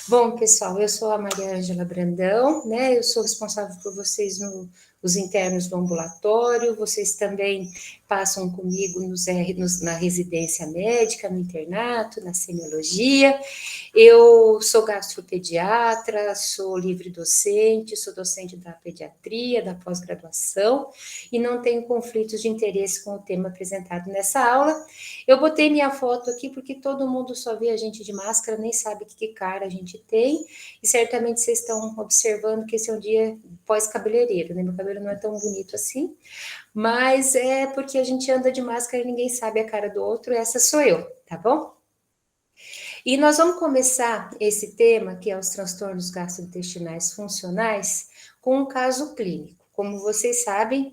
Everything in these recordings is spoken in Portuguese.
Bom, pessoal, eu sou a Maria Ângela Brandão, né? Eu sou responsável por vocês os internos do ambulatório, vocês também passam comigo na residência médica, no internato, na semiologia. Eu sou gastropediatra, sou livre docente, sou docente da pediatria, da pós-graduação, e não tenho conflitos de interesse com o tema apresentado nessa aula. Eu botei minha foto aqui porque todo mundo só vê a gente de máscara, nem sabe que cara a gente tem, e certamente vocês estão observando que esse é um dia pós-cabeleireiro, né? Meu cabelo não é tão bonito assim, mas é porque a gente anda de máscara e ninguém sabe a cara do outro, essa sou eu, tá bom? E nós vamos começar esse tema, que é os transtornos gastrointestinais funcionais, com um caso clínico. Como vocês sabem,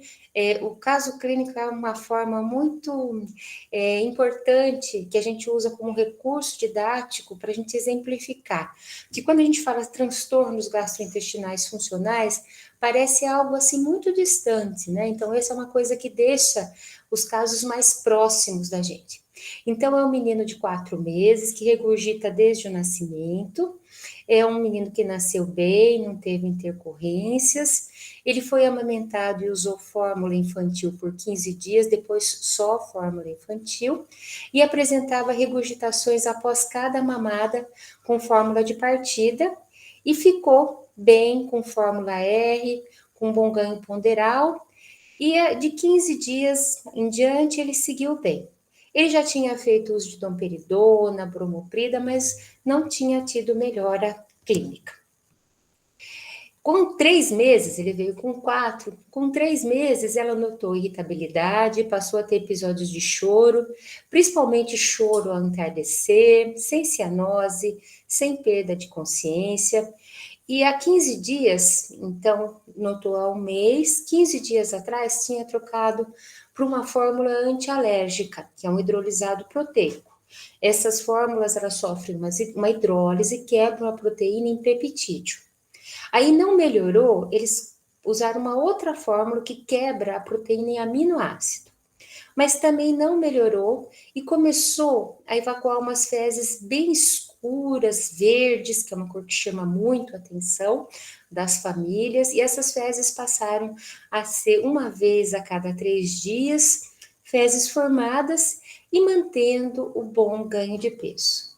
o caso clínico é uma forma muito importante que a gente usa como recurso didático para a gente exemplificar. Que quando a gente fala transtornos gastrointestinais funcionais, parece algo assim muito distante, né? Então, essa é uma coisa que deixa os casos mais próximos da gente. Então, é um menino de 4 meses que regurgita desde o nascimento. É um menino que nasceu bem, não teve intercorrências. Ele foi amamentado e usou fórmula infantil por 15 dias, depois só fórmula infantil, e apresentava regurgitações após cada mamada com fórmula de partida, e ficou bem com fórmula R, com bom ganho ponderal, e de 15 dias em diante ele seguiu bem. Ele já tinha feito uso de domperidona, bromoprida, mas não tinha tido melhora clínica. Com 3 meses, ele veio com 4, com 3 meses ela notou irritabilidade, passou a ter episódios de choro, principalmente choro ao entardecer, sem cianose, sem perda de consciência. E há 15 dias, então, notou há um mês, 15 dias atrás, tinha trocado para uma fórmula antialérgica, que é um hidrolisado proteico. Essas fórmulas, elas sofrem uma hidrólise e quebram a proteína em peptídeo. Aí não melhorou, eles usaram uma outra fórmula que quebra a proteína em aminoácido. Mas também não melhorou e começou a evacuar umas fezes bem escuras, verdes, que é uma cor que chama muito a atenção das famílias, e essas fezes passaram a ser uma vez a cada 3 dias, fezes formadas e mantendo o bom ganho de peso.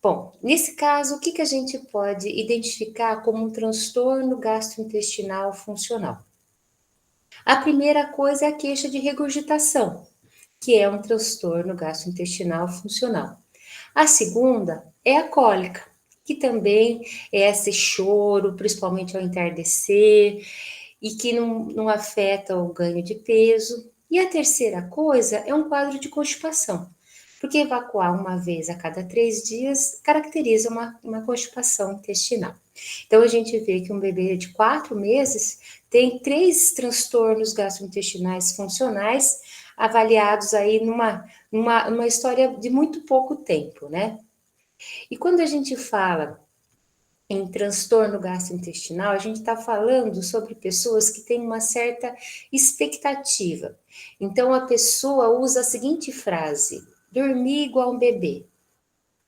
Bom, nesse caso, o que a gente pode identificar como um transtorno gastrointestinal funcional? A primeira coisa é a queixa de regurgitação, que é um transtorno gastrointestinal funcional. A segunda é a cólica, que também é esse choro, principalmente ao entardecer, e que não afeta o ganho de peso. E a terceira coisa é um quadro de constipação, porque evacuar uma vez a cada 3 dias caracteriza uma constipação intestinal. Então, a gente vê que um bebê de 4 meses tem 3 transtornos gastrointestinais funcionais avaliados aí numa história de muito pouco tempo, né? E quando a gente fala em transtorno gastrointestinal, a gente está falando sobre pessoas que têm uma certa expectativa. Então, a pessoa usa a seguinte frase: dormir igual um bebê.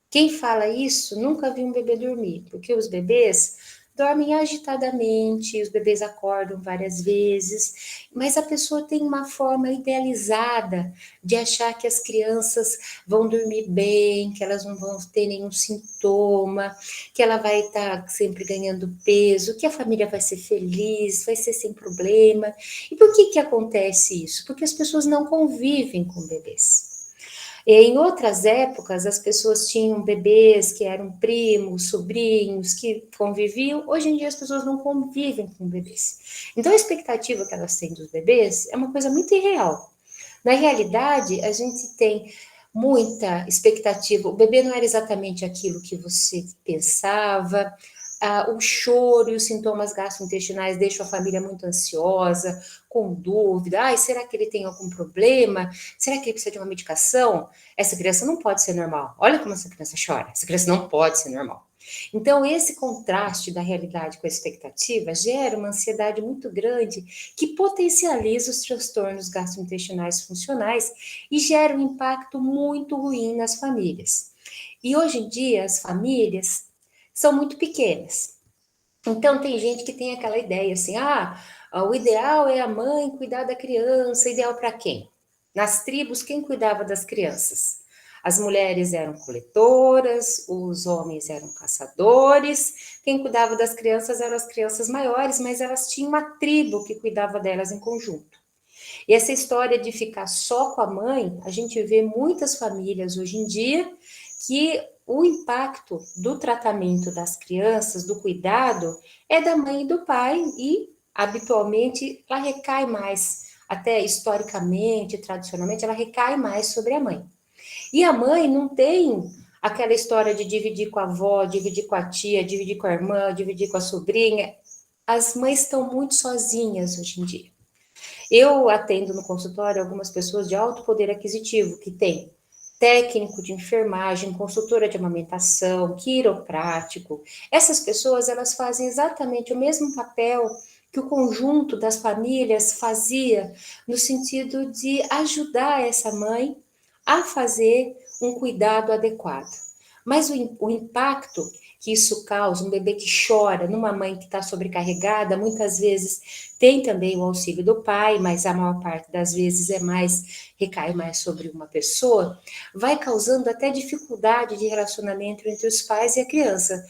Quem fala isso nunca viu um bebê dormir, porque os bebês dormem agitadamente, os bebês acordam várias vezes, mas a pessoa tem uma forma idealizada de achar que as crianças vão dormir bem, que elas não vão ter nenhum sintoma, que ela vai estar sempre ganhando peso, que a família vai ser feliz, vai ser sem problema. E por que acontece isso? Porque as pessoas não convivem com bebês. Em outras épocas, as pessoas tinham bebês que eram primos, sobrinhos, que conviviam. Hoje em dia, as pessoas não convivem com bebês. Então, a expectativa que elas têm dos bebês é uma coisa muito irreal. Na realidade, a gente tem muita expectativa. O bebê não era exatamente aquilo que você pensava. O choro e os sintomas gastrointestinais deixam a família muito ansiosa, com dúvida. Ai, será que ele tem algum problema? Será que ele precisa de uma medicação? Essa criança não pode ser normal. Olha como essa criança chora. Essa criança não pode ser normal. Então, esse contraste da realidade com a expectativa gera uma ansiedade muito grande que potencializa os transtornos gastrointestinais funcionais e gera um impacto muito ruim nas famílias. E hoje em dia, as famílias são muito pequenas. Então, tem gente que tem aquela ideia assim, o ideal é a mãe cuidar da criança, ideal para quem? Nas tribos, quem cuidava das crianças? As mulheres eram coletoras, os homens eram caçadores, quem cuidava das crianças eram as crianças maiores, mas elas tinham uma tribo que cuidava delas em conjunto. E essa história de ficar só com a mãe, a gente vê muitas famílias hoje em dia que o impacto do tratamento das crianças, do cuidado, é da mãe e do pai, e habitualmente ela recai mais, até historicamente, tradicionalmente, ela recai mais sobre a mãe. E a mãe não tem aquela história de dividir com a avó, dividir com a tia, dividir com a irmã, dividir com a sobrinha. As mães estão muito sozinhas hoje em dia. Eu atendo no consultório algumas pessoas de alto poder aquisitivo, que tem técnico de enfermagem, consultora de amamentação, quiroprático. Essas pessoas, elas fazem exatamente o mesmo papel que o conjunto das famílias fazia, no sentido de ajudar essa mãe a fazer um cuidado adequado. Mas o impacto que isso causa, um bebê que chora, numa mãe que está sobrecarregada, muitas vezes tem também o auxílio do pai, mas a maior parte das vezes recai mais sobre uma pessoa, vai causando até dificuldade de relacionamento entre os pais e a criança.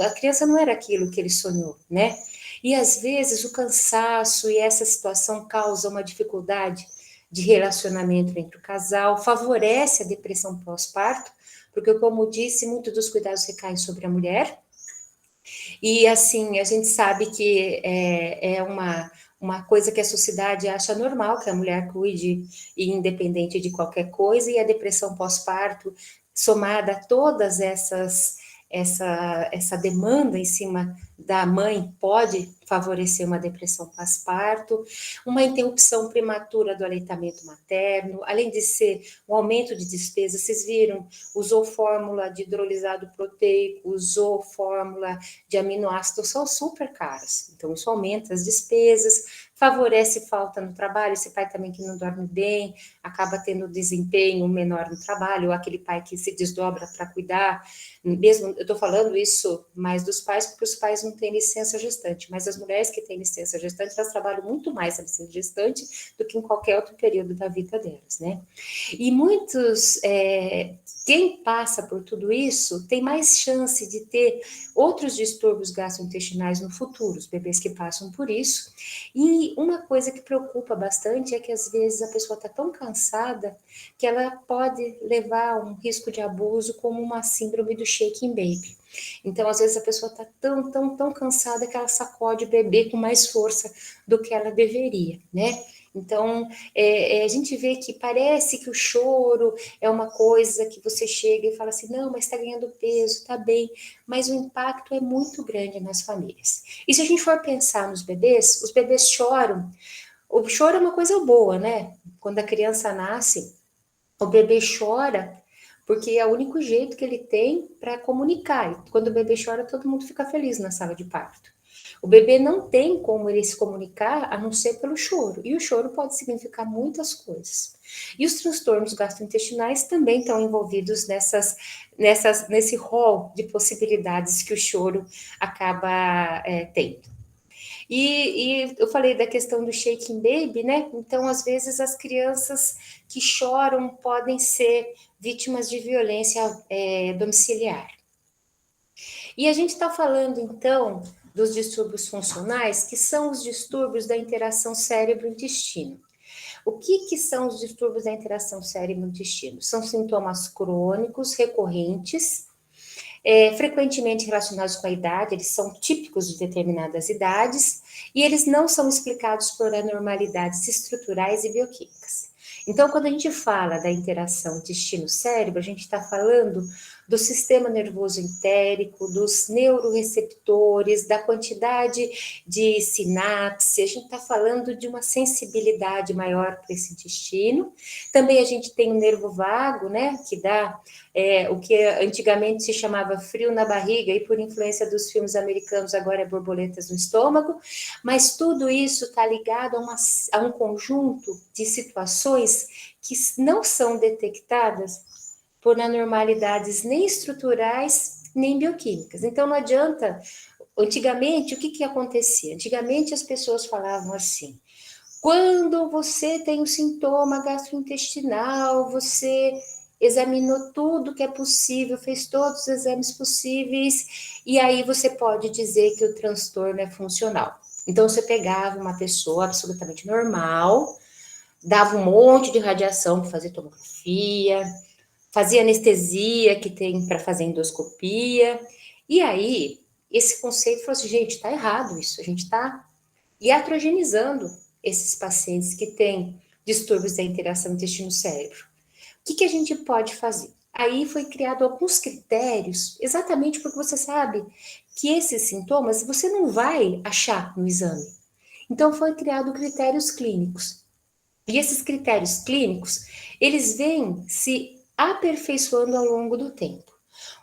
A criança não era aquilo que ele sonhou, né? E às vezes o cansaço e essa situação causa uma dificuldade de relacionamento entre o casal, favorece a depressão pós-parto, porque, como disse, muitos dos cuidados recaem sobre a mulher. E, assim, a gente sabe que é uma coisa que a sociedade acha normal, que a mulher cuide, independente de qualquer coisa, e a depressão pós-parto, somada a todas essa demanda em cima da mãe, pode favorecer uma depressão pós-parto, uma interrupção prematura do aleitamento materno, além de ser um aumento de despesas. Vocês viram, usou fórmula de hidrolisado proteico, usou fórmula de aminoácidos, são super caras. Então, isso aumenta as despesas, favorece falta no trabalho, esse pai também que não dorme bem, acaba tendo desempenho menor no trabalho, ou aquele pai que se desdobra para cuidar, mesmo, eu estou falando isso mais dos pais, porque os pais não têm licença gestante, mas as mulheres que têm licença gestante, elas trabalham muito mais na licença gestante do que em qualquer outro período da vida delas, né? E quem passa por tudo isso tem mais chance de ter outros distúrbios gastrointestinais no futuro, os bebês que passam por isso. E uma coisa que preocupa bastante é que às vezes a pessoa está tão cansada que ela pode levar um risco de abuso, como uma síndrome do shaking baby. Então, às vezes a pessoa está tão cansada que ela sacode o bebê com mais força do que ela deveria, né? Então, a gente vê que parece que o choro é uma coisa que você chega e fala assim, não, mas está ganhando peso, está bem, mas o impacto é muito grande nas famílias. E se a gente for pensar nos bebês, os bebês choram. O choro é uma coisa boa, né? Quando a criança nasce, o bebê chora porque é o único jeito que ele tem para comunicar. E quando o bebê chora, todo mundo fica feliz na sala de parto. O bebê não tem como ele se comunicar a não ser pelo choro. E o choro pode significar muitas coisas. E os transtornos gastrointestinais também estão envolvidos nesse rol de possibilidades que o choro acaba tendo. E eu falei da questão do shaking baby, né? Então, às vezes, as crianças que choram podem ser vítimas de violência domiciliar. E a gente está falando, então, dos distúrbios funcionais, que são os distúrbios da interação cérebro-intestino. O que são os distúrbios da interação cérebro-intestino? São sintomas crônicos, recorrentes, frequentemente relacionados com a idade, eles são típicos de determinadas idades, e eles não são explicados por anormalidades estruturais e bioquímicas. Então, quando a gente fala da interação intestino-cérebro, a gente está falando do sistema nervoso entérico, dos neuroreceptores, da quantidade de sinapse, a gente está falando de uma sensibilidade maior para esse intestino. Também a gente tem o nervo vago, né, que dá o que antigamente se chamava frio na barriga, e por influência dos filmes americanos agora é borboletas no estômago, mas tudo isso está ligado a um conjunto de situações que não são detectadas por anormalidades nem estruturais nem bioquímicas. Então, não adianta. Antigamente, o que, que acontecia? Antigamente, as pessoas falavam assim: quando você tem um sintoma gastrointestinal, você examinou tudo que é possível, fez todos os exames possíveis, e aí você pode dizer que o transtorno é funcional. Então, você pegava uma pessoa absolutamente normal, dava um monte de radiação para fazer tomografia, fazia anestesia que tem para fazer endoscopia, e aí esse conceito falou assim: gente, está errado isso, a gente está iatrogenizando esses pacientes que têm distúrbios da interação intestino-cérebro. O que, que a gente pode fazer? Aí foi criado alguns critérios, exatamente porque você sabe que esses sintomas você não vai achar no exame. Então foi criado critérios clínicos. E esses critérios clínicos, eles vêm se aperfeiçoando ao longo do tempo.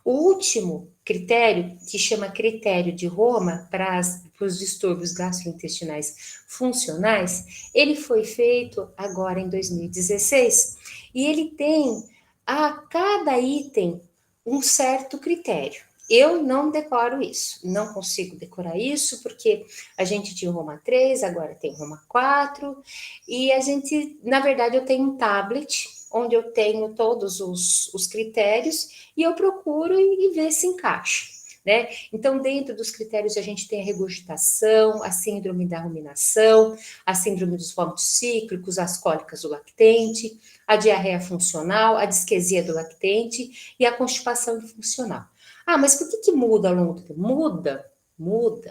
O último critério, que chama critério de Roma para os distúrbios gastrointestinais funcionais, ele foi feito agora em 2016 e ele tem a cada item um certo critério. Eu não decoro isso, não consigo decorar isso, porque a gente tinha o Roma 3, agora tem o Roma 4, e a gente, na verdade, eu tenho um tablet onde eu tenho todos os critérios e eu procuro e ver se encaixa. Né? Então, dentro dos critérios, a gente tem a regurgitação, a síndrome da ruminação, a síndrome dos vômitos cíclicos, as cólicas do lactente, a diarreia funcional, a disquesia do lactente e a constipação funcional. Ah, mas por que muda ao longo do tempo? Muda,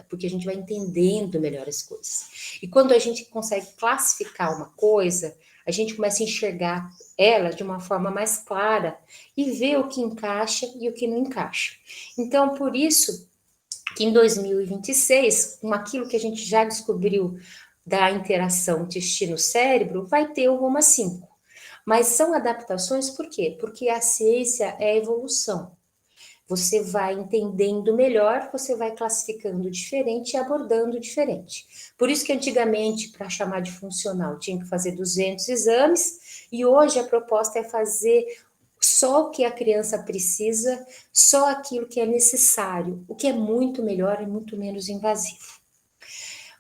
porque a gente vai entendendo melhor as coisas. E quando a gente consegue classificar uma coisa, a gente começa a enxergar ela de uma forma mais clara e ver o que encaixa e o que não encaixa. Então, por isso que em 2026, com aquilo que a gente já descobriu da interação intestino-cérebro, vai ter o Roma 5. Mas são adaptações por quê? Porque a ciência é a evolução. Você vai entendendo melhor, você vai classificando diferente e abordando diferente. Por isso que antigamente, para chamar de funcional, tinha que fazer 200 exames, e hoje a proposta é fazer só o que a criança precisa, só aquilo que é necessário, o que é muito melhor e muito menos invasivo.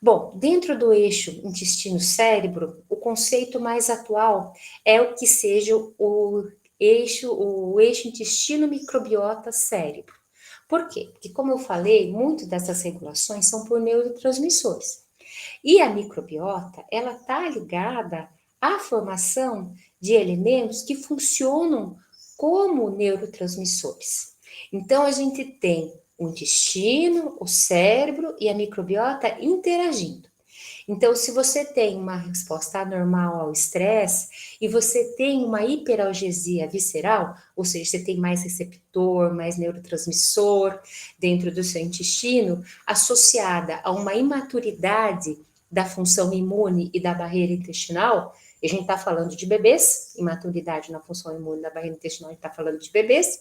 Bom, dentro do eixo intestino-cérebro, o conceito mais atual é o que seja o eixo intestino-microbiota-cérebro. Por quê? Porque, como eu falei, muito dessas regulações são por neurotransmissores. E a microbiota, ela está ligada à formação de elementos que funcionam como neurotransmissores. Então, a gente tem o intestino, o cérebro e a microbiota interagindo. Então, se você tem uma resposta anormal ao estresse e você tem uma hiperalgesia visceral, ou seja, você tem mais receptor, mais neurotransmissor dentro do seu intestino, associada a uma imaturidade da função imune e da barreira intestinal, e a gente está falando de bebês, imaturidade na função imune da barreira intestinal, a gente está falando de bebês,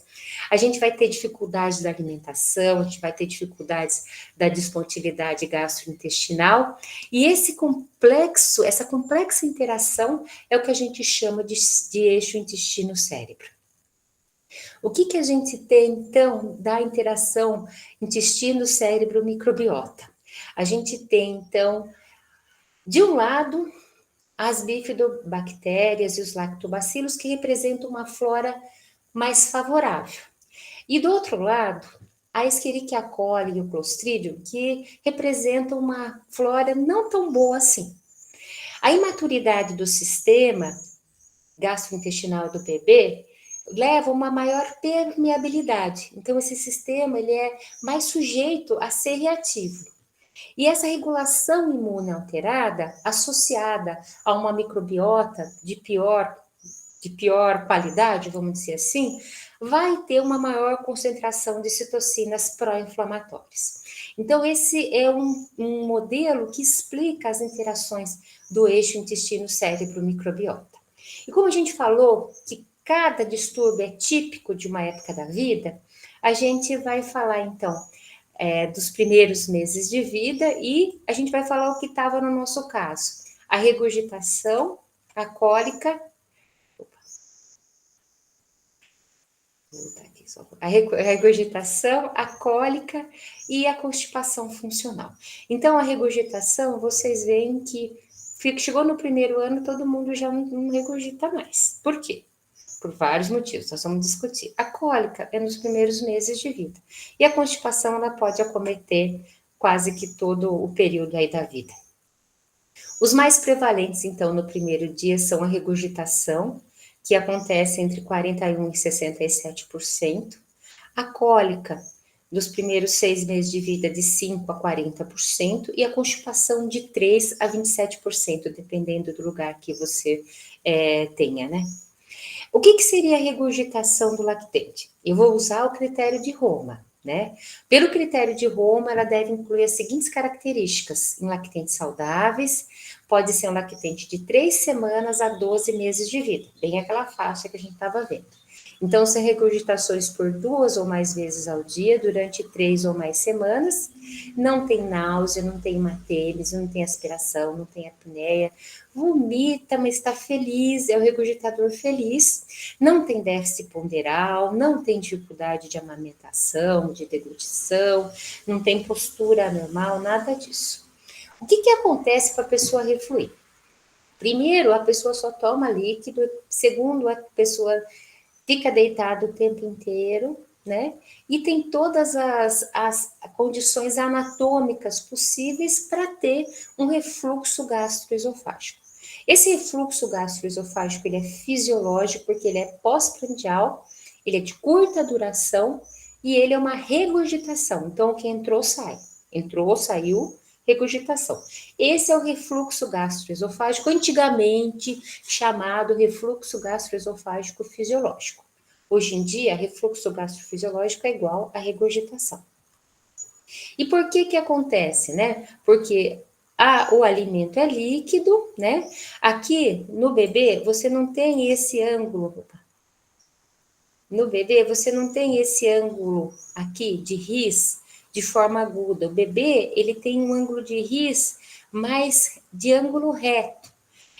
a gente vai ter dificuldades da alimentação, a gente vai ter dificuldades da despontilidade gastrointestinal, e essa complexa interação é o que a gente chama de eixo intestino-cérebro. O que a gente tem, então, da interação intestino-cérebro-microbiota? A gente tem, então, de um lado, as bifidobactérias e os lactobacilos, que representam uma flora mais favorável. E do outro lado, a Escherichia coli e o Clostridium, que representam uma flora não tão boa assim. A imaturidade do sistema gastrointestinal do bebê leva a uma maior permeabilidade. Então, esse sistema ele é mais sujeito a ser reativo. E essa regulação imune alterada, associada a uma microbiota de pior qualidade, vamos dizer assim, vai ter uma maior concentração de citocinas pró-inflamatórias. Então, esse é um modelo que explica as interações do eixo intestino-cérebro-microbiota. E como a gente falou que cada distúrbio é típico de uma época da vida, a gente vai falar então dos primeiros meses de vida e a gente vai falar o que estava no nosso caso: a regurgitação, a cólica. Opa, vou voltar aqui. a regurgitação, a cólica e a constipação funcional. Então, a regurgitação, vocês veem que chegou no primeiro ano, todo mundo já não regurgita mais. Por quê? Por vários motivos, nós vamos discutir. A cólica é nos primeiros meses de vida. E a constipação, ela pode acometer quase que todo o período aí da vida. Os mais prevalentes, então, no primeiro dia são a regurgitação, que acontece entre 41% e 67%. A cólica, dos primeiros 6 meses de vida, de 5% a 40%. E a constipação, de 3% a 27%, dependendo do lugar que você tenha, né? O que seria a regurgitação do lactente? Eu vou usar o critério de Roma, né? Pelo critério de Roma, ela deve incluir as seguintes características: em lactentes saudáveis, pode ser um lactente de 3 semanas a 12 meses de vida, bem aquela faixa que a gente estava vendo. Então, são regurgitações por 2 ou mais vezes ao dia, durante 3 ou mais semanas. Não tem náusea, não tem hematêmese, não tem aspiração, não tem apneia. Vomita, mas está feliz, é o regurgitador feliz. Não tem déficit ponderal, não tem dificuldade de amamentação, de deglutição, não tem postura anormal, nada disso. O que acontece para a pessoa refluir? Primeiro, a pessoa só toma líquido. Segundo, a pessoa fica deitado o tempo inteiro, né? E tem todas as condições anatômicas possíveis para ter um refluxo gastroesofágico. Esse refluxo gastroesofágico, ele é fisiológico, porque ele é pós-prandial, ele é de curta duração e ele é uma regurgitação. Então, o que entrou, sai. Entrou, saiu, regurgitação. Esse é o refluxo gastroesofágico, antigamente chamado refluxo gastroesofágico fisiológico. Hoje em dia, refluxo gastrofisiológico é igual a regurgitação. E por que acontece, né? Porque o alimento é líquido, né? Aqui no bebê, você não tem esse ângulo. No bebê, você não tem esse ângulo aqui de RIS de forma aguda. O bebê, ele tem um ângulo de RIS mais de ângulo reto.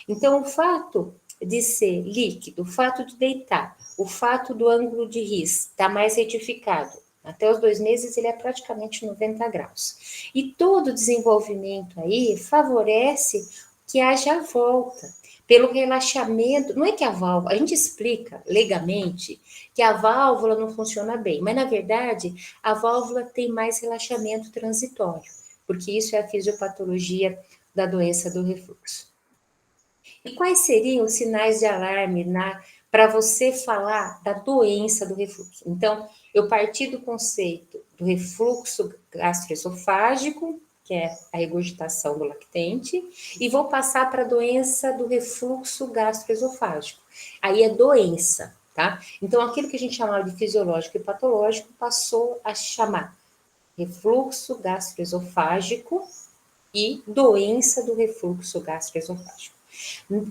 Então, o fato de ser líquido, o fato de deitar, o fato do ângulo de RIS estar mais retificado, até os 2 meses ele é praticamente 90 graus. E todo o desenvolvimento aí favorece que haja volta, pelo relaxamento. Não é que a válvula, a gente explica legamente que a válvula não funciona bem, mas na verdade a válvula tem mais relaxamento transitório, porque isso é a fisiopatologia da doença do refluxo. E quais seriam os sinais de alarme para você falar da doença do refluxo? Então, eu parti do conceito do refluxo gastroesofágico, que é a regurgitação do lactente, e vou passar para a doença do refluxo gastroesofágico. Aí é doença, tá? Então, aquilo que a gente chamava de fisiológico e patológico passou a chamar refluxo gastroesofágico e doença do refluxo gastroesofágico.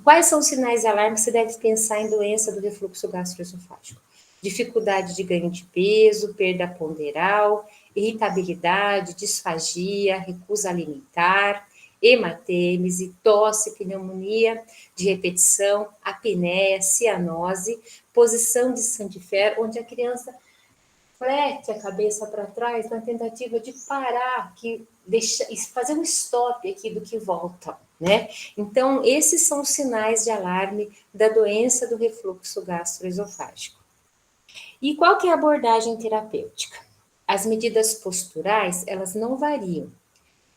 Quais são os sinais de alarme que você deve pensar em doença do refluxo gastroesofágico? Dificuldade de ganho de peso, perda ponderal, irritabilidade, disfagia, recusa alimentar, hematêmese, tosse, pneumonia de repetição, apneia, cianose, posição de Sandifer, onde a criança flete a cabeça para trás na tentativa de parar, fazer um stop aqui do que volta, né? Então, esses são os sinais de alarme da doença do refluxo gastroesofágico. E qual que é a abordagem terapêutica? As medidas posturais, elas não variam.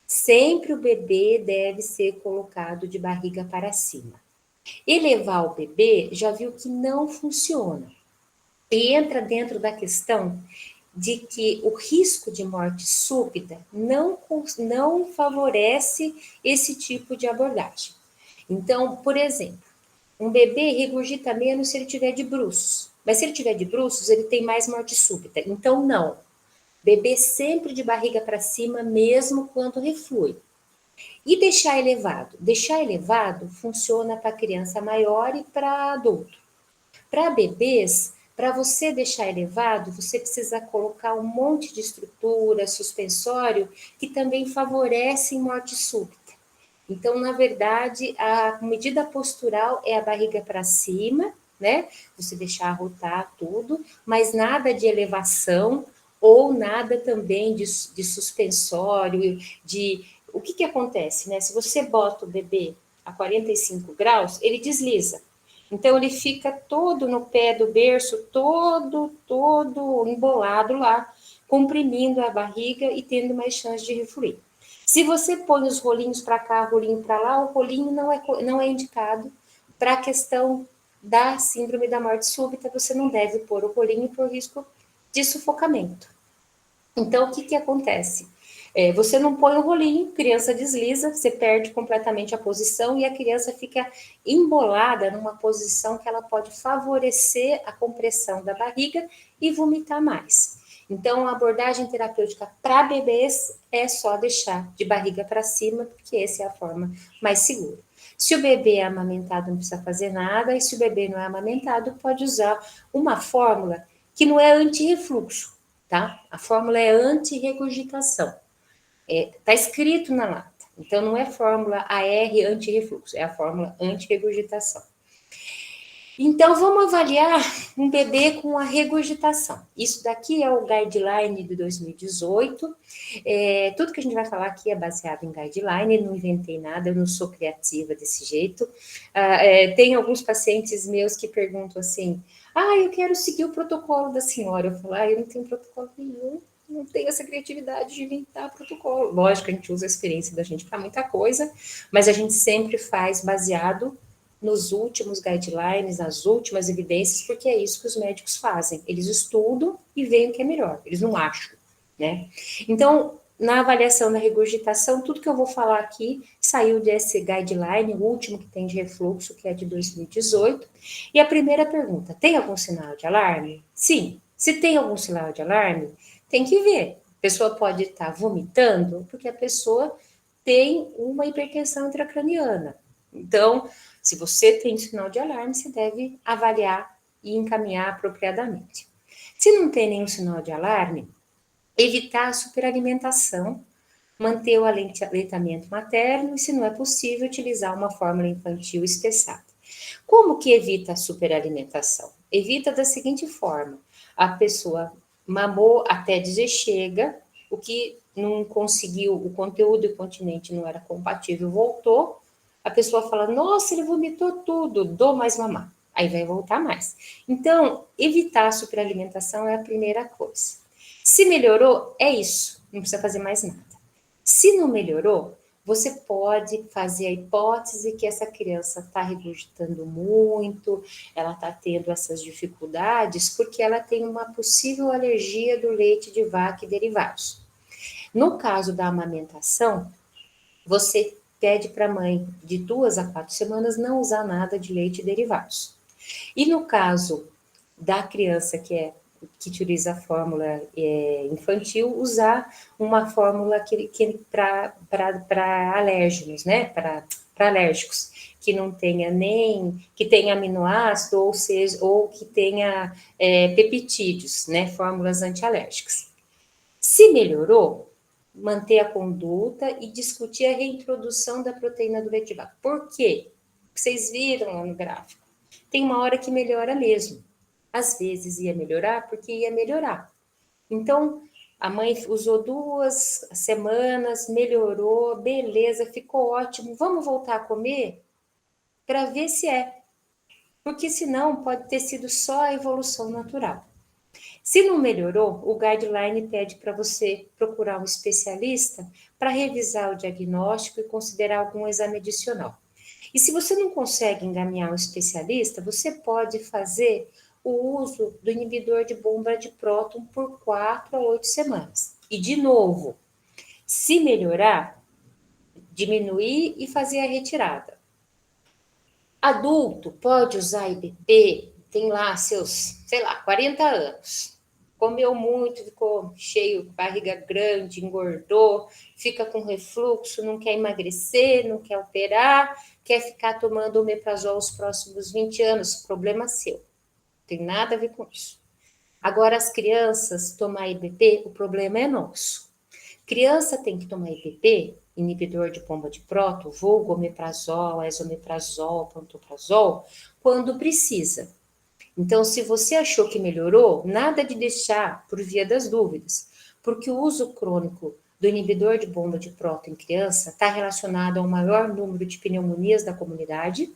Sempre o bebê deve ser colocado de barriga para cima. Elevar o bebê, já viu que não funciona. E entra dentro da questão de que o risco de morte súbita não favorece esse tipo de abordagem. Então, por exemplo, um bebê regurgita menos se ele tiver de bruços, mas se ele tiver de bruços, ele tem mais morte súbita. Então, não. Bebê sempre de barriga para cima, mesmo quando reflui. E deixar elevado? Deixar elevado funciona para criança maior e para adulto. Para bebês, para você deixar elevado, você precisa colocar um monte de estrutura, suspensório, que também favorecem morte súbita. Então, na verdade, a medida postural é a barriga para cima, né? Você deixar rotar tudo, mas nada de elevação ou nada também de suspensório, de... O que acontece, né? Se você bota o bebê a 45 graus, ele desliza. Então, ele fica todo no pé do berço, todo embolado lá, comprimindo a barriga e tendo mais chance de refluir. Se você põe os rolinhos para cá, rolinho para lá, o rolinho não é indicado para a questão da síndrome da morte súbita. Você não deve pôr o rolinho por risco de sufocamento. Então, o que acontece? Você não põe o rolinho, criança desliza, você perde completamente a posição e a criança fica embolada numa posição que ela pode favorecer a compressão da barriga e vomitar mais. Então, a abordagem terapêutica para bebês é só deixar de barriga para cima, porque essa é a forma mais segura. Se o bebê é amamentado, não precisa fazer nada, e se o bebê não é amamentado, pode usar uma fórmula que não é anti-refluxo, tá? A fórmula é anti-regurgitação. Tá escrito na lata. Então, não é fórmula AR anti-refluxo, é a fórmula anti-regurgitação. Então, vamos avaliar um bebê com a regurgitação. Isso daqui é o guideline de 2018. Tudo que a gente vai falar aqui é baseado em guideline, não inventei nada, eu não sou criativa desse jeito. Tem alguns pacientes meus que perguntam assim, eu quero seguir o protocolo da senhora. Eu falo, eu não tenho protocolo nenhum, não tenho essa criatividade de inventar protocolo. Lógico que a gente usa a experiência da gente para muita coisa, mas a gente sempre faz baseado nos últimos guidelines, nas últimas evidências, porque é isso que os médicos fazem. Eles estudam e veem o que é melhor, eles não acham, né? Então, na avaliação da regurgitação, tudo que eu vou falar aqui saiu desse guideline, o último que tem de refluxo, que é de 2018. E a primeira pergunta, tem algum sinal de alarme? Sim. Se tem algum sinal de alarme, tem que ver. A pessoa pode estar vomitando, porque a pessoa tem uma hipertensão intracraniana. Então, se você tem sinal de alarme, você deve avaliar e encaminhar apropriadamente. Se não tem nenhum sinal de alarme, evitar a superalimentação, manter o aleitamento materno e, se não é possível, utilizar uma fórmula infantil espessada. Como que evita a superalimentação? Evita da seguinte forma: a pessoa mamou até dizer chega, o que não conseguiu, o conteúdo do continente não era compatível, voltou, a pessoa fala, nossa, ele vomitou tudo, dou mais mamar. Aí vai voltar mais. Então, evitar a superalimentação é a primeira coisa. Se melhorou, é isso, não precisa fazer mais nada. Se não melhorou, você pode fazer a hipótese que essa criança está regurgitando muito, ela está tendo essas dificuldades porque ela tem uma possível alergia do leite de vaca e derivados. No caso da amamentação, você pede para a mãe de 2 a 4 semanas não usar nada de leite e derivados. E no caso da criança que utiliza a fórmula infantil, usar uma fórmula que para alérgenos, né? Para alérgicos, que não tenha que tenha aminoácido, ou que tenha peptídeos, né? Fórmulas antialérgicas. Se melhorou, manter a conduta e discutir a reintrodução da proteína do leite de vaca. Por quê? Vocês viram lá no gráfico. Tem uma hora que melhora mesmo. Às vezes ia melhorar porque ia melhorar. Então, a mãe usou 2 semanas, melhorou, beleza, ficou ótimo. Vamos voltar a comer para ver se é. Porque senão pode ter sido só a evolução natural. Se não melhorou, o guideline pede para você procurar um especialista para revisar o diagnóstico e considerar algum exame adicional. E se você não consegue encaminhar um especialista, você pode fazer o uso do inibidor de bomba de próton por 4 a 8 semanas. E, de novo, se melhorar, diminuir e fazer a retirada. Adulto pode usar IBP, tem lá seus, 40 anos. Comeu muito, ficou cheio, barriga grande, engordou, fica com refluxo, não quer emagrecer, não quer operar, quer ficar tomando omeprazol os próximos 20 anos, problema seu. Não tem nada a ver com isso. Agora, as crianças tomar IBP, o problema é nosso. Criança tem que tomar IBP, inibidor de bomba de próton, vulgo omeprazol, esomeprazol, pantoprazol, quando precisa. Então, se você achou que melhorou, nada de deixar por via das dúvidas, porque o uso crônico do inibidor de bomba de próton em criança está relacionado ao maior número de pneumonias da comunidade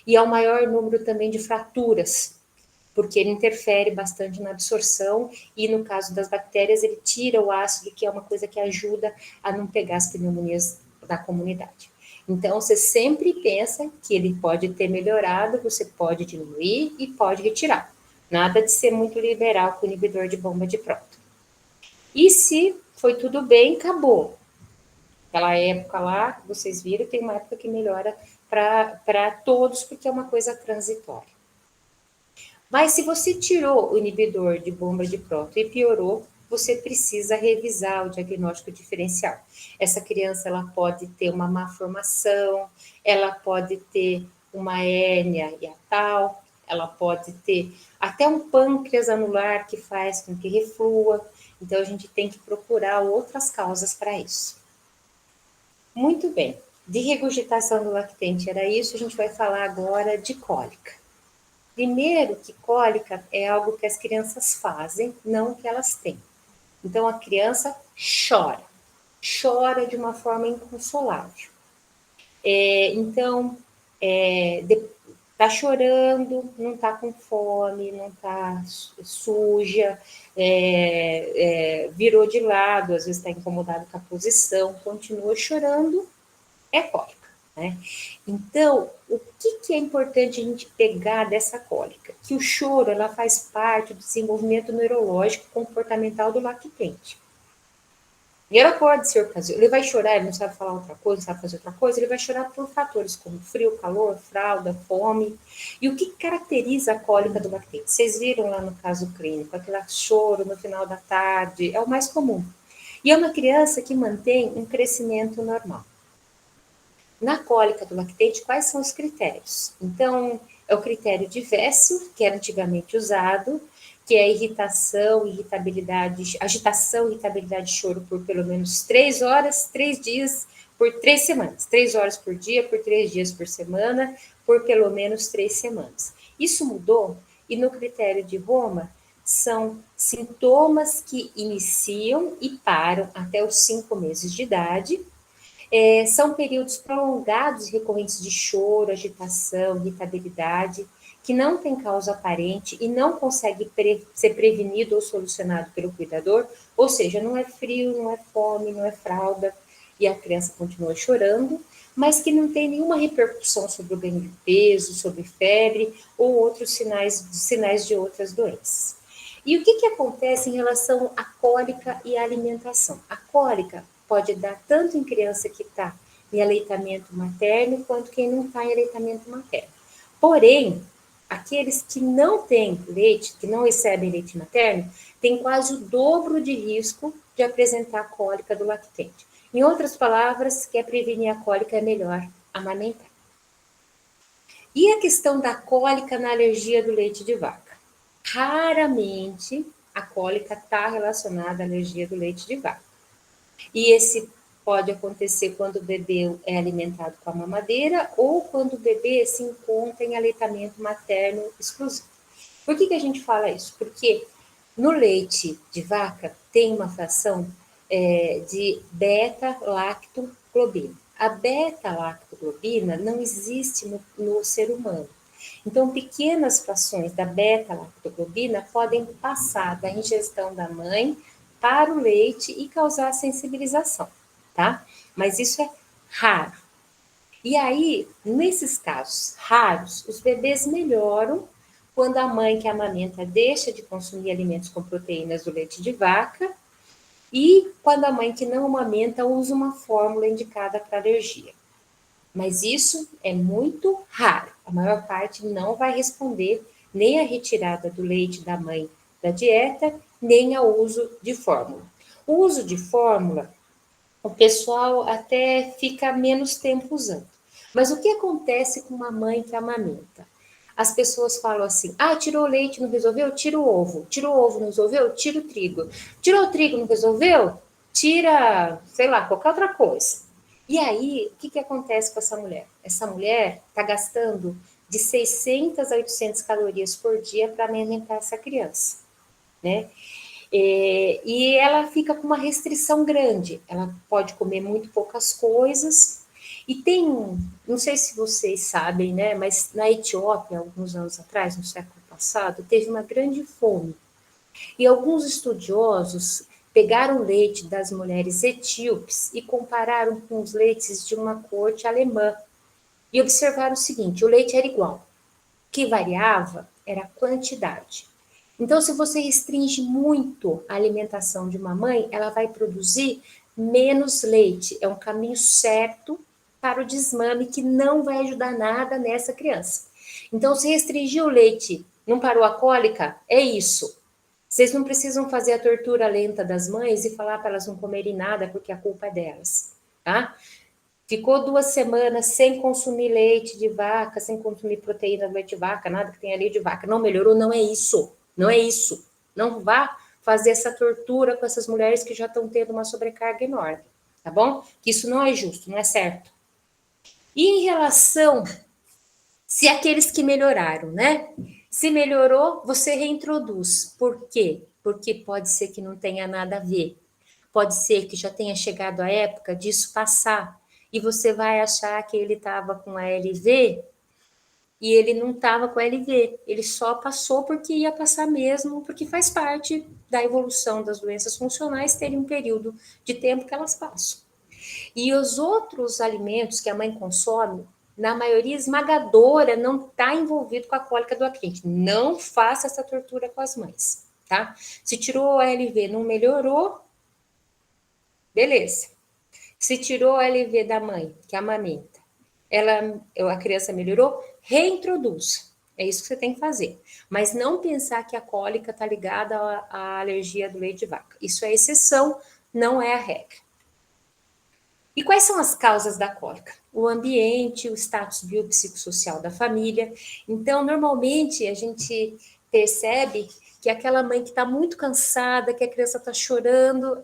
e ao maior número também de fraturas, porque ele interfere bastante na absorção e, no caso das bactérias, ele tira o ácido, que é uma coisa que ajuda a não pegar as pneumonias da comunidade. Então, você sempre pensa que ele pode ter melhorado, você pode diminuir e pode retirar. Nada de ser muito liberal com o inibidor de bomba de próton. E se foi tudo bem, acabou. Aquela época lá, vocês viram, tem uma época que melhora para todos, porque é uma coisa transitória. Mas se você tirou o inibidor de bomba de próton e piorou, você precisa revisar o diagnóstico diferencial. Essa criança ela pode ter uma má formação, ela pode ter uma hérnia hiatal, ela pode ter até um pâncreas anular que faz com que reflua. Então a gente tem que procurar outras causas para isso. Muito bem. De regurgitação do lactente era isso, a gente vai falar agora de cólica. Primeiro, que cólica é algo que as crianças fazem, não que elas têm. Então, a criança chora de uma forma inconsolável. Então, tá chorando, não tá com fome, não tá suja, virou de lado, às vezes está incomodado com a posição, continua chorando, é cólica. Né? Então, o que é importante a gente pegar dessa cólica? Que o choro ela faz parte do desenvolvimento neurológico e comportamental do lactente. E ela pode ser ocasional. Ele vai chorar, ele não sabe falar outra coisa, não sabe fazer outra coisa, ele vai chorar por fatores como frio, calor, fralda, fome. E o que caracteriza a cólica do lactente? Vocês viram lá no caso clínico, aquele choro no final da tarde, é o mais comum. E é uma criança que mantém um crescimento normal. Na cólica do lactente, quais são os critérios? Então, é o critério de Wessel, que era antigamente usado, que é irritação, irritabilidade, agitação, irritabilidade, choro por pelo menos 3 horas, 3 dias, por 3 semanas. 3 horas por dia, por 3 dias por semana, por pelo menos 3 semanas. Isso mudou e no critério de Roma são sintomas que iniciam e param até os 5 meses de idade. São períodos prolongados e recorrentes de choro, agitação, irritabilidade, que não tem causa aparente e não consegue ser prevenido ou solucionado pelo cuidador, ou seja, não é frio, não é fome, não é fralda, e a criança continua chorando, mas que não tem nenhuma repercussão sobre o ganho de peso, sobre febre ou outros sinais de outras doenças. E o que acontece em relação à cólica e à alimentação? A cólica pode dar tanto em criança que está em aleitamento materno, quanto quem não está em aleitamento materno. Porém, aqueles que não têm leite, que não recebem leite materno, têm quase o dobro de risco de apresentar cólica do lactente. Em outras palavras, quer prevenir a cólica, é melhor amamentar. E a questão da cólica na alergia do leite de vaca? Raramente a cólica está relacionada à alergia do leite de vaca. E esse pode acontecer quando o bebê é alimentado com a mamadeira ou quando o bebê se encontra em aleitamento materno exclusivo. Por que a gente fala isso? Porque no leite de vaca tem uma fração de beta-lactoglobina. A beta-lactoglobina não existe no ser humano. Então, pequenas frações da beta-lactoglobina podem passar da ingestão da mãe para o leite e causar sensibilização, tá? Mas isso é raro. E aí, nesses casos raros, os bebês melhoram quando a mãe que amamenta deixa de consumir alimentos com proteínas do leite de vaca e quando a mãe que não amamenta usa uma fórmula indicada para alergia. Mas isso é muito raro. A maior parte não vai responder nem à retirada do leite da mãe da dieta, nem ao uso de fórmula. O uso de fórmula, o pessoal até fica menos tempo usando. Mas o que acontece com uma mãe que amamenta? As pessoas falam assim, tirou o leite, não resolveu? Tira o ovo. Tirou o ovo, não resolveu? Tira o trigo. Tirou o trigo, não resolveu? Tira, sei lá, qualquer outra coisa. E aí, o que acontece com essa mulher? Essa mulher está gastando de 600 a 800 calorias por dia para alimentar essa criança, né? E ela fica com uma restrição grande, ela pode comer muito poucas coisas, e tem não sei se vocês sabem, né, mas na Etiópia, alguns anos atrás, no século passado, teve uma grande fome, e alguns estudiosos pegaram o leite das mulheres etíopes e compararam com os leites de uma corte alemã, e observaram o seguinte, o leite era igual, o que variava era a quantidade. Então, se você restringe muito a alimentação de uma mãe, ela vai produzir menos leite. É um caminho certo para o desmame que não vai ajudar nada nessa criança. Então, se restringir o leite, não parou a cólica, é isso. Vocês não precisam fazer a tortura lenta das mães e falar para elas não comerem nada porque a culpa é delas, tá? Ficou 2 semanas sem consumir leite de vaca, sem consumir proteína do leite de vaca, nada que tenha leite de vaca. Não melhorou, não é isso. Não é isso. Não vá fazer essa tortura com essas mulheres que já estão tendo uma sobrecarga enorme, tá bom? Que isso não é justo, não é certo. E em relação, se aqueles que melhoraram, né? Se melhorou, você reintroduz. Por quê? Porque pode ser que não tenha nada a ver. Pode ser que já tenha chegado a época disso passar e você vai achar que ele estava com a LV e ele não estava com a LV, ele só passou porque ia passar mesmo, porque faz parte da evolução das doenças funcionais terem um período de tempo que elas passam. E os outros alimentos que a mãe consome, na maioria esmagadora, não está envolvido com a cólica do acrente. Não faça essa tortura com as mães, tá? Se tirou a LV, não melhorou, beleza. Se tirou a LV da mãe, que amamenta, a criança melhorou, reintroduz. É isso que você tem que fazer. Mas não pensar que a cólica está ligada à alergia do leite de vaca. Isso é exceção, não é a regra. E quais são as causas da cólica? O ambiente, o status biopsicossocial da família. Então, normalmente, a gente percebe que aquela mãe que está muito cansada, que a criança está chorando,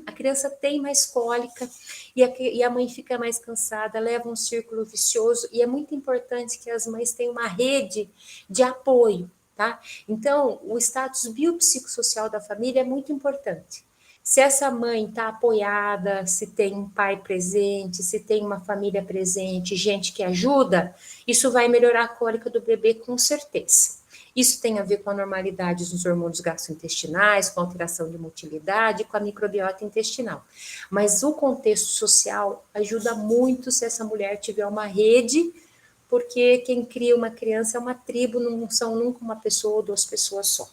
a criança tem mais cólica e a mãe fica mais cansada, leva um círculo vicioso, e é muito importante que as mães tenham uma rede de apoio, tá? Então, o status biopsicossocial da família é muito importante. Se essa mãe está apoiada, se tem um pai presente, se tem uma família presente, gente que ajuda, isso vai melhorar a cólica do bebê com certeza. Isso tem a ver com a normalidade dos hormônios gastrointestinais, com a alteração de motilidade, com a microbiota intestinal. Mas o contexto social ajuda muito se essa mulher tiver uma rede, porque quem cria uma criança é uma tribo, não são nunca uma pessoa ou 2 pessoas só.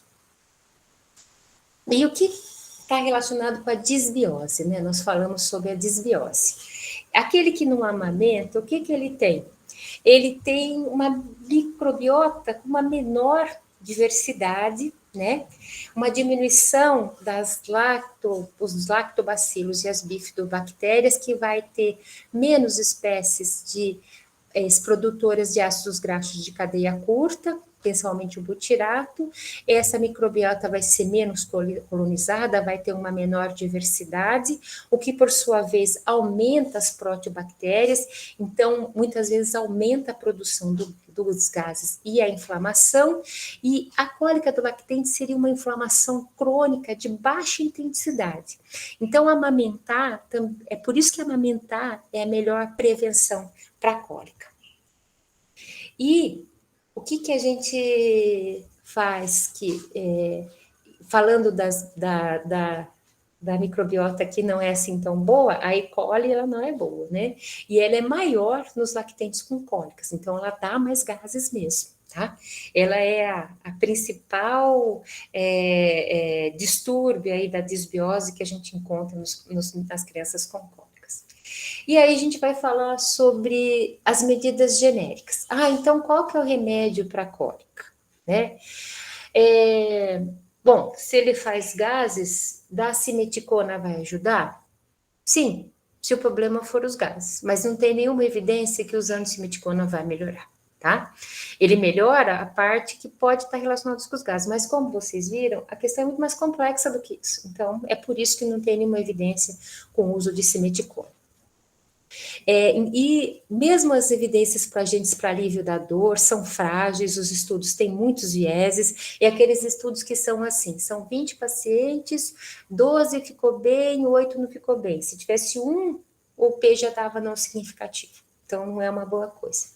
E o que está relacionado com a disbiose, né? Nós falamos sobre a disbiose. Aquele que não amamenta, o que ele tem? Ele tem uma microbiota com uma menor diversidade, né? Uma diminuição dos lactobacilos e as bifidobactérias, que vai ter menos espécies de produtoras de ácidos graxos de cadeia curta, principalmente o butirato. Essa microbiota vai ser menos colonizada, vai ter uma menor diversidade, o que por sua vez aumenta as proteobactérias, então muitas vezes aumenta a produção dos gases e a inflamação, e a cólica do lactente seria uma inflamação crônica de baixa intensidade. Então amamentar, é por isso que amamentar é a melhor prevenção para a cólica. E o que a gente faz falando da microbiota que não é assim tão boa, a E. coli ela não é boa, né? E ela é maior nos lactentes com cólicas, então ela dá mais gases mesmo, tá? Ela é a principal distúrbio aí da disbiose que a gente encontra nas crianças com cólicas. E aí a gente vai falar sobre as medidas genéricas. Então qual que é o remédio para a cólica, né? Bom, se ele faz gases, da simeticona vai ajudar? Sim, se o problema for os gases, mas não tem nenhuma evidência que usando simeticona vai melhorar, tá? Ele melhora a parte que pode estar relacionada com os gases, mas como vocês viram, a questão é muito mais complexa do que isso. Então, é por isso que não tem nenhuma evidência com o uso de simeticona. E mesmo as evidências para agentes para alívio da dor são frágeis, os estudos têm muitos vieses, e aqueles estudos que são assim, são 20 pacientes, 12 ficou bem, 8 não ficou bem. Se tivesse um, o P já estava não significativo. Então, não é uma boa coisa.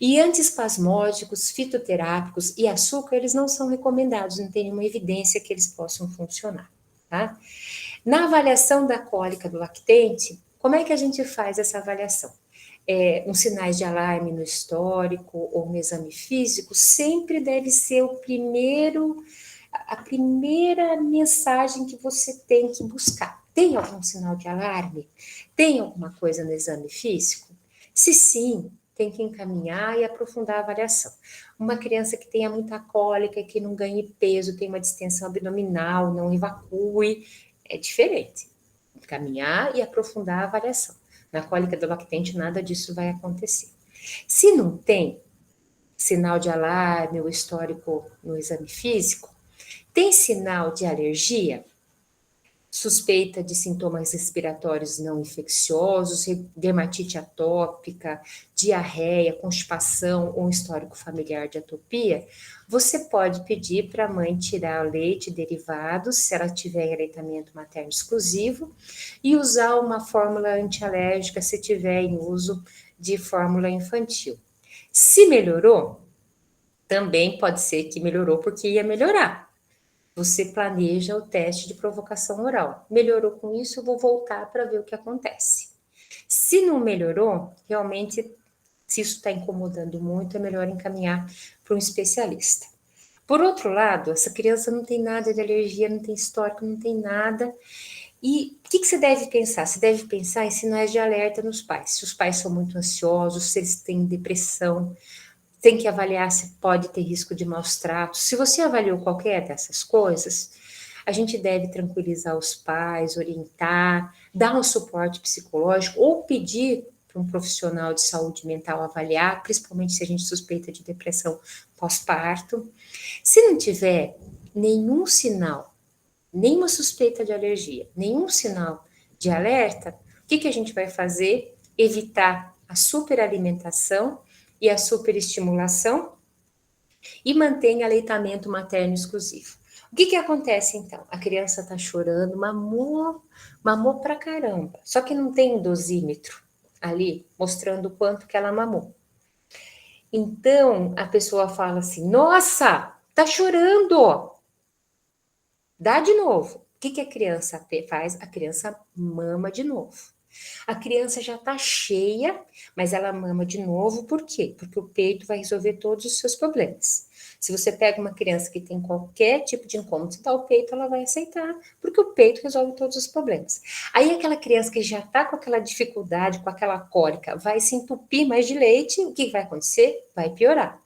E antiespasmódicos, fitoterápicos e açúcar, eles não são recomendados, não tem nenhuma evidência que eles possam funcionar, tá? Na avaliação da cólica do lactente, como é que a gente faz essa avaliação? Uns sinais de alarme no histórico ou no exame físico sempre deve ser a primeira mensagem que você tem que buscar. Tem algum sinal de alarme? Tem alguma coisa no exame físico? Se sim, tem que encaminhar e aprofundar a avaliação. Uma criança que tenha muita cólica, que não ganhe peso, tem uma distensão abdominal, não evacue, é diferente. Caminhar e aprofundar a avaliação. Na cólica do lactente, nada disso vai acontecer. Se não tem sinal de alarme ou histórico no exame físico, tem sinal de alergia, suspeita de sintomas respiratórios não infecciosos, dermatite atópica, diarreia, constipação ou um histórico familiar de atopia, você pode pedir para a mãe tirar o leite derivado, se ela tiver aleitamento materno exclusivo, e usar uma fórmula antialérgica se tiver em uso de fórmula infantil. Se melhorou, também pode ser que melhorou porque ia melhorar. Você planeja o teste de provocação oral. Melhorou com isso, eu vou voltar para ver o que acontece. Se não melhorou, realmente, se isso está incomodando muito, é melhor encaminhar para um especialista. Por outro lado, essa criança não tem nada de alergia, não tem histórico, não tem nada. E o que você deve pensar? Você deve pensar em sinais de alerta nos pais. Se os pais são muito ansiosos, se eles têm depressão, tem que avaliar se pode ter risco de maus tratos. Se você avaliou qualquer dessas coisas, a gente deve tranquilizar os pais, orientar, dar um suporte psicológico ou pedir para um profissional de saúde mental avaliar, principalmente se a gente suspeita de depressão pós-parto. Se não tiver nenhum sinal, nenhuma suspeita de alergia, nenhum sinal de alerta, o que a gente vai fazer? Evitar a superalimentação e a superestimulação e mantém aleitamento materno exclusivo. O que acontece então? A criança está chorando, mamou pra caramba, só que não tem um dosímetro ali mostrando o quanto que ela mamou. Então a pessoa fala assim: nossa, tá chorando, dá de novo. O que a criança faz? A criança mama de novo. A criança já está cheia, mas ela mama de novo, por quê? Porque o peito vai resolver todos os seus problemas. Se você pega uma criança que tem qualquer tipo de incômodo, se dá o peito, ela vai aceitar, porque o peito resolve todos os problemas. Aí aquela criança que já está com aquela dificuldade, com aquela cólica, vai se entupir mais de leite, o que vai acontecer? Vai piorar.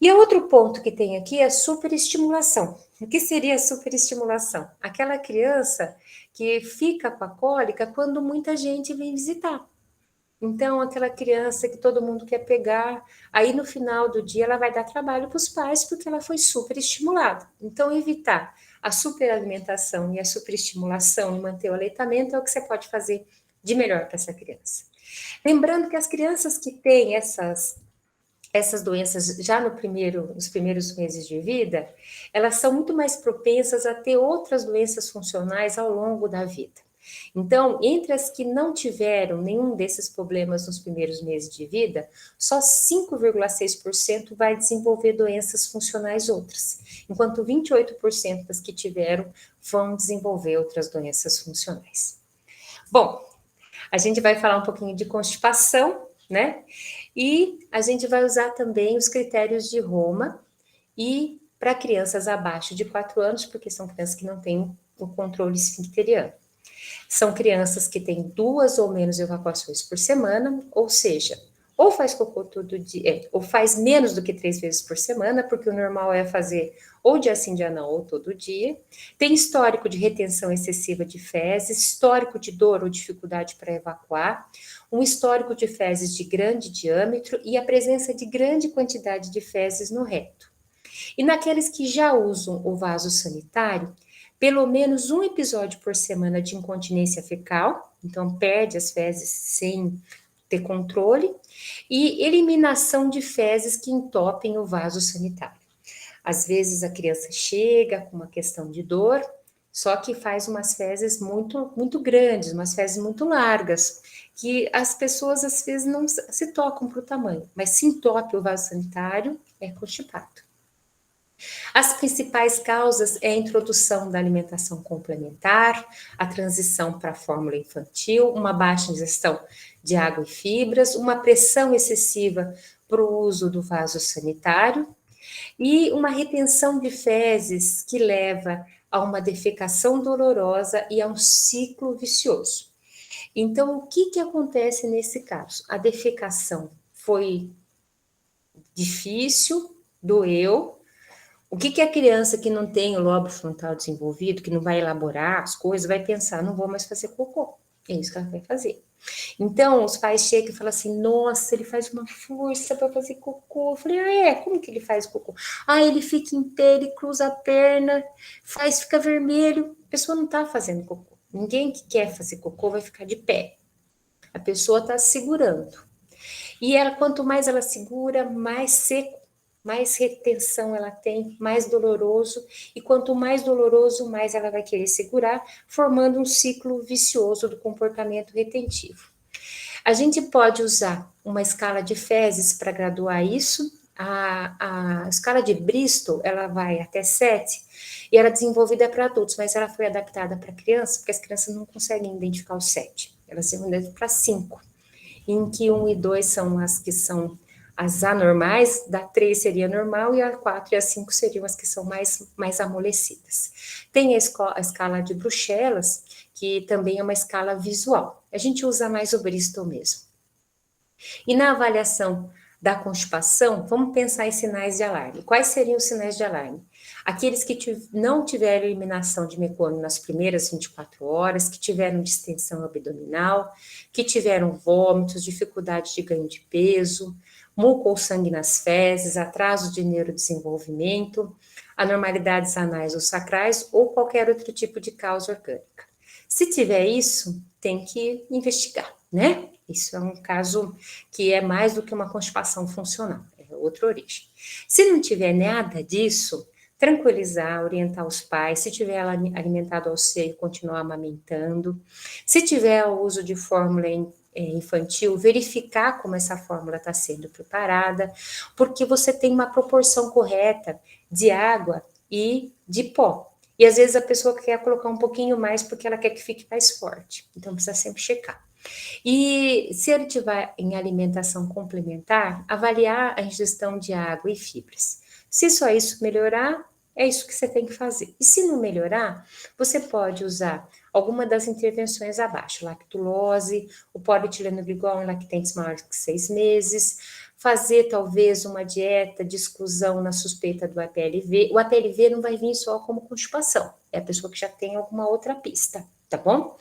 E outro ponto que tem aqui é a superestimulação. O que seria a superestimulação? Aquela criança que fica com a cólica quando muita gente vem visitar. Então, aquela criança que todo mundo quer pegar, aí no final do dia ela vai dar trabalho para os pais porque ela foi superestimulada. Então, evitar a superalimentação e a superestimulação e manter o aleitamento é o que você pode fazer de melhor para essa criança. Lembrando que as crianças que têm essas doenças já nos primeiros meses de vida, elas são muito mais propensas a ter outras doenças funcionais ao longo da vida. Então, entre as que não tiveram nenhum desses problemas nos primeiros meses de vida, só 5,6% vai desenvolver doenças funcionais outras, enquanto 28% das que tiveram vão desenvolver outras doenças funcionais. Bom, a gente vai falar um pouquinho de constipação, né? E a gente vai usar também os critérios de Roma e para crianças abaixo de 4 anos, porque são crianças que não têm o controle esfincteriano. São crianças que têm 2 ou menos evacuações por semana, ou seja, ou faz cocô todo dia, ou faz menos do que 3 vezes por semana, porque o normal é fazer ou dia sim, dia não, ou todo dia. Tem histórico de retenção excessiva de fezes, histórico de dor ou dificuldade para evacuar, um histórico de fezes de grande diâmetro e a presença de grande quantidade de fezes no reto. E naqueles que já usam o vaso sanitário, pelo menos um episódio por semana de incontinência fecal, então perde as fezes sem ter controle, e eliminação de fezes que entopem o vaso sanitário. Às vezes a criança chega com uma questão de dor, só que faz umas fezes muito grandes, umas fezes muito largas, que as pessoas às vezes não se tocam para o tamanho, mas se entope o vaso sanitário, é constipado. As principais causas é a introdução da alimentação complementar, a transição para a fórmula infantil, uma baixa ingestão de água e fibras, uma pressão excessiva para o uso do vaso sanitário e uma retenção de fezes que leva a uma defecação dolorosa e a um ciclo vicioso. Então, o que acontece nesse caso? A defecação foi difícil, doeu. O que a criança que não tem o lobo frontal desenvolvido, que não vai elaborar as coisas, vai pensar, não vou mais fazer cocô. É isso que ela vai fazer. Então, os pais chegam e falam assim, nossa, ele faz uma força para fazer cocô. Eu falei, como que ele faz cocô? Ele fica em pé, ele cruza a perna, fica vermelho. A pessoa não está fazendo cocô. Ninguém que quer fazer cocô vai ficar de pé. A pessoa está segurando. E ela, quanto mais ela segura, mais seco, mais retenção ela tem, mais doloroso, e quanto mais doloroso, mais ela vai querer segurar, formando um ciclo vicioso do comportamento retentivo. A gente pode usar uma escala de fezes para graduar isso. A escala de Bristol, ela vai até 7, e ela é desenvolvida para adultos, mas ela foi adaptada para crianças, porque as crianças não conseguem identificar o 7, elas vão para 5, em que 1 e 2 são as que são as anormais, da 3 seria normal, e a 4 e a 5 seriam as que são mais amolecidas. Tem a escala de Bruxelas, que também é uma escala visual. A gente usa mais o Bristol mesmo. E na avaliação da constipação, vamos pensar em sinais de alarme. Quais seriam os sinais de alarme? Aqueles que não tiveram eliminação de mecônio nas primeiras 24 horas, que tiveram distensão abdominal, que tiveram vômitos, dificuldade de ganho de peso, muco ou sangue nas fezes, atraso de neurodesenvolvimento, anormalidades anais ou sacrais ou qualquer outro tipo de causa orgânica. Se tiver isso, tem que investigar, né? Isso é um caso que é mais do que uma constipação funcional, é outra origem. Se não tiver nada disso, tranquilizar, orientar os pais, se tiver ela alimentado ao seio, continuar amamentando. Se tiver o uso de fórmula infantil, verificar como essa fórmula está sendo preparada, porque você tem uma proporção correta de água e de pó. E às vezes a pessoa quer colocar um pouquinho mais porque ela quer que fique mais forte. Então precisa sempre checar. E se ele tiver em alimentação complementar, avaliar a ingestão de água e fibras. Se só isso melhorar, é isso que você tem que fazer. E se não melhorar, você pode usar alguma das intervenções abaixo, lactulose, o polietileno-glicol em lactentes maiores que 6 meses, fazer talvez uma dieta de exclusão na suspeita do APLV. O APLV não vai vir só como constipação, é a pessoa que já tem alguma outra pista, tá bom?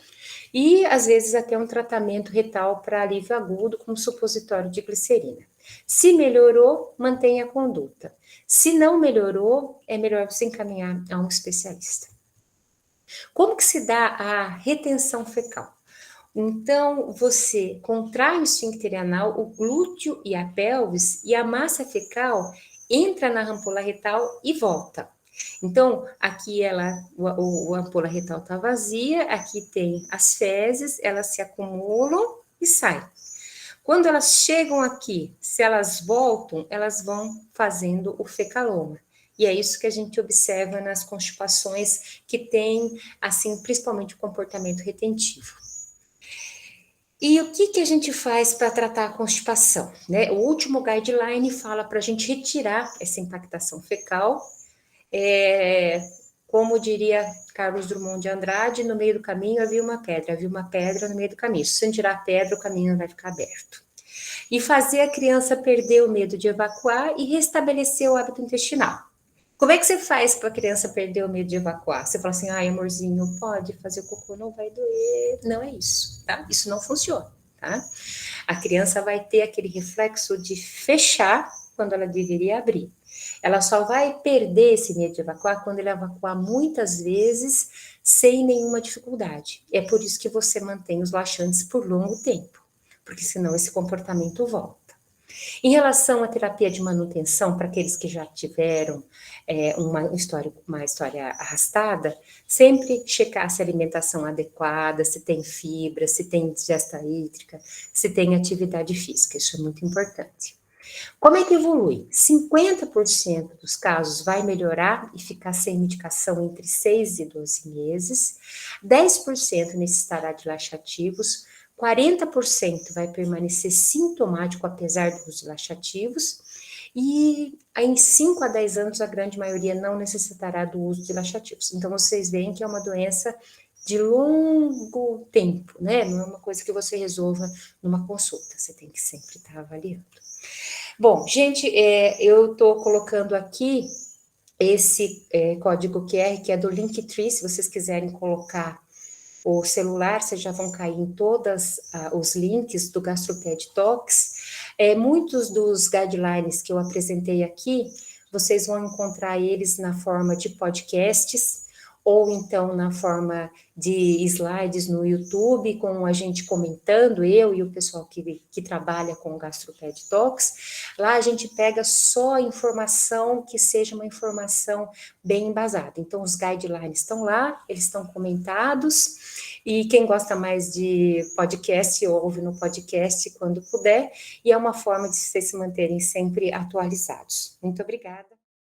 E, às vezes, até um tratamento retal para alívio agudo com supositório de glicerina. Se melhorou, mantenha a conduta. Se não melhorou, é melhor você encaminhar a um especialista. Como que se dá a retenção fecal? Então, você contrai o esfíncter anal, o glúteo e a pelvis, e a massa fecal entra na ampola retal e volta. Então, aqui a ampola retal está vazia, aqui tem as fezes, elas se acumulam e saem. Quando elas chegam aqui, se elas voltam, elas vão fazendo o fecaloma. E é isso que a gente observa nas constipações que tem, assim, principalmente o comportamento retentivo. E o que a gente faz para tratar a constipação, né? O último guideline fala para a gente retirar essa impactação fecal. Como diria Carlos Drummond de Andrade, no meio do caminho havia uma pedra no meio do caminho. Se você tirar a pedra, o caminho vai ficar aberto. E fazer a criança perder o medo de evacuar e restabelecer o hábito intestinal. Como é que você faz para a criança perder o medo de evacuar? Você fala assim, amorzinho, pode fazer o cocô, não vai doer. Não é isso, tá? Isso não funciona, tá? A criança vai ter aquele reflexo de fechar quando ela deveria abrir. Ela só vai perder esse medo de evacuar quando ele evacuar muitas vezes sem nenhuma dificuldade. É por isso que você mantém os laxantes por longo tempo, porque senão esse comportamento volta. Em relação à terapia de manutenção, para aqueles que já tiveram uma história arrastada, sempre checar se a alimentação é adequada, se tem fibra, se tem digesta hídrica, se tem atividade física, isso é muito importante. Como é que evolui? 50% dos casos vai melhorar e ficar sem medicação entre 6 e 12 meses, 10% necessitará de laxativos, 40% vai permanecer sintomático apesar dos laxativos, e em 5 a 10 anos a grande maioria não necessitará do uso de laxativos. Então vocês veem que é uma doença de longo tempo, né? Não é uma coisa que você resolva numa consulta, você tem que sempre estar avaliando. Bom, gente, eu estou colocando aqui esse código QR, que é do Linktree, se vocês quiserem colocar o celular, vocês já vão cair em todos os links do GastroPed Talks. Muitos dos guidelines que eu apresentei aqui, vocês vão encontrar eles na forma de podcasts, ou então na forma de slides no YouTube, com a gente comentando, eu e o pessoal que trabalha com o GastroPed Talks. Lá a gente pega só informação que seja uma informação bem embasada. Então, os guidelines estão lá, eles estão comentados, e quem gosta mais de podcast, ouve no podcast quando puder, e é uma forma de vocês se manterem sempre atualizados. Muito obrigada.